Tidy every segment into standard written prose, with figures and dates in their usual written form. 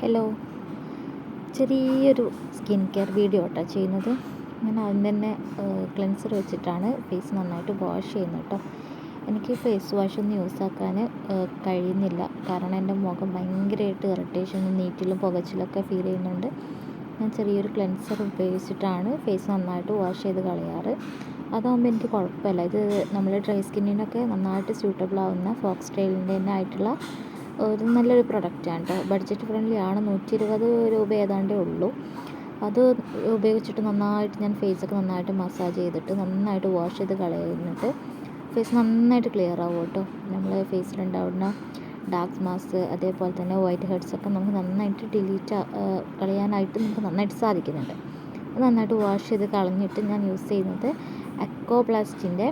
Hello, ചെറിയൊരു skin care video കേട്ടോ ചെയ്യുന്നത്. ഞാൻ ആദ്യം തന്നെ ക്ലെൻസർ വെച്ചിട്ടാണ് ഫേസ് നന്നായിട്ട് വാഷ് ചെയ്യുന്നത് കേട്ടോ. എനിക്ക് ഫേസ് വാഷ് ഒന്നും യൂസ് ആക്കാൻ കഴിയുന്നില്ല, കാരണം എൻ്റെ മുഖം ഭയങ്കരമായിട്ട് ഇറിറ്റേഷനും നീറ്റിലും പുകച്ചിലൊക്കെ ഫീൽ ചെയ്യുന്നുണ്ട്. ഞാൻ ചെറിയൊരു ക്ലെൻസർ ഉപയോഗിച്ചിട്ടാണ് ഫേസ് നന്നായിട്ട് വാഷ് ചെയ്ത് കളയാറ്. അതാകുമ്പോൾ എനിക്ക് കുഴപ്പമില്ല. ഇത് നമ്മൾ ഡ്രൈ സ്കിന്നിനൊക്കെ നന്നായിട്ട് സ്യൂട്ടബിൾ ആവുന്ന ഫോക്സ് ടെയിലിൻ്റെ തന്നെ ആയിട്ടുള്ള ഒരു നല്ലൊരു പ്രൊഡക്റ്റാണ് കേട്ടോ. ബഡ്ജറ്റ് ഫ്രണ്ട്ലി ആണ്. 120 രൂപ ഏതാണ്ടേ ഉള്ളൂ. അത് ഉപയോഗിച്ചിട്ട് നന്നായിട്ട് ഞാൻ ഫേസൊക്കെ നന്നായിട്ട് മസാജ് ചെയ്തിട്ട് നന്നായിട്ട് വാഷ് ചെയ്ത് കളയുന്നിട്ട് ഫേസ് നന്നായിട്ട് ക്ലിയർ ആവും കേട്ടോ. നമ്മൾ ഫേസിലുണ്ടാവുന്ന ഡാർക്ക് മാസ്ക് അതേപോലെ തന്നെ വൈറ്റ് ഹെഡ്സൊക്കെ നമുക്ക് നന്നായിട്ട് കളയാനായിട്ട് നമുക്ക് നന്നായിട്ട് സാധിക്കുന്നുണ്ട്. അത് നന്നായിട്ട് വാഷ് ചെയ്ത് കളഞ്ഞിട്ട് ഞാൻ യൂസ് ചെയ്യുന്നത് അക്വപ്ലാസ്റ്റിൻ്റെ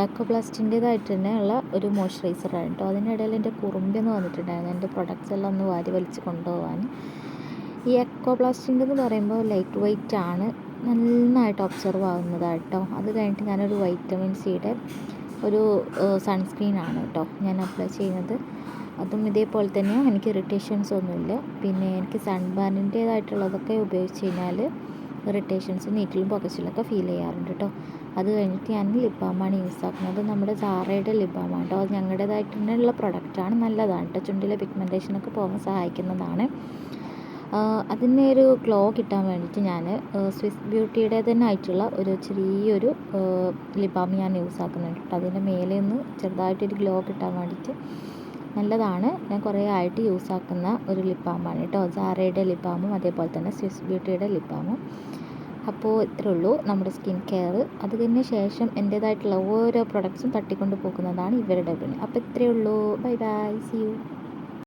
അക്വപ്ലാസ്റ്റിൻ്റേതായിട്ട് തന്നെ ഉള്ള ഒരു മോയ്സ്ചറൈസറാണ് കേട്ടോ. അതിനിടയിൽ എൻ്റെ കുറുമ്പെന്ന് വന്നിട്ടുണ്ടായിരുന്നു എൻ്റെ പ്രൊഡക്ട്സ് എല്ലാം ഒന്ന് വാരി വലിച്ച് കൊണ്ടുപോകാൻ. ഈ അക്വപ്ലാസ്റ്റിൻ്റെ എന്ന് പറയുമ്പോൾ ലൈറ്റ് വെയ്റ്റ് ആണ്, നന്നായിട്ട് ഒബ്സർവ് ആവുന്നതാണ് കേട്ടോ. അത് കഴിഞ്ഞിട്ട് ഞാനൊരു വൈറ്റമിൻ സിയുടെ ഒരു സൺസ്ക്രീനാണ് കേട്ടോ ഞാൻ അപ്ലൈ ചെയ്യുന്നത്. അതും ഇതേപോലെ തന്നെ എനിക്ക് ഇറിറ്റേഷൻസ് ഒന്നുമില്ല. പിന്നെ എനിക്ക് സൺബാനിൻ്റേതായിട്ടുള്ളതൊക്കെ ഉപയോഗിച്ച് കഴിഞ്ഞാൽ ഇറിറ്റേഷൻസും നീറ്റിലും പുകച്ചിലൊക്കെ ഫീൽ ചെയ്യാറുണ്ട് കേട്ടോ. അത് കഴിഞ്ഞിട്ട് ഞാൻ ലിപ് ബാമാണ് യൂസ് ആക്കുന്നത്. നമ്മുടെ സാറയുടെ ലിപ് ബാമാണ് കേട്ടോ. അത് ഞങ്ങളുടേതായിട്ട് തന്നെയുള്ള പ്രൊഡക്റ്റാണ്, നല്ലതാണ് കേട്ടോ. ചുണ്ടിലെ പിഗ്മെൻറ്റേഷനൊക്കെ പോകാൻ സഹായിക്കുന്നതാണ്. അതിന് ഒരു ഗ്ലോ കിട്ടാൻ വേണ്ടിയിട്ട് ഞാൻ സ്വിസ് ബ്യൂട്ടിയുടെ തന്നെ ആയിട്ടുള്ള ഒരു ചെറിയൊരു ലിപ് ബാം ഞാൻ യൂസ് ആക്കുന്നുണ്ട് കേട്ടോ. അതിൻ്റെ മേലെ നിന്ന് ചെറുതായിട്ടൊരു ഗ്ലോ കിട്ടാൻ വേണ്ടിയിട്ട് നല്ലതാണ്. ഞാൻ കുറേ ആയിട്ട് യൂസ് ആക്കുന്ന ഒരു ലിപ് ബാമാണ് കേട്ടോ. സാറയുടെ ലിപ് ബാമും അതേപോലെ തന്നെ സ്വിസ് ബ്യൂട്ടിയുടെ ലിപ് ബാമും. അപ്പോൾ ഇത്രേ ഉള്ളൂ നമ്മുടെ സ്കിൻ കെയർ. അതിന് ശേഷം എൻ്റേതായിട്ടുള്ള ഓരോ പ്രൊഡക്ട്സും തട്ടിക്കൊണ്ട് പോകുന്നതാണ് ഇവരുടെ പണി. അപ്പോൾ ഇത്രയേ ഉള്ളൂ. Bye bye, see U.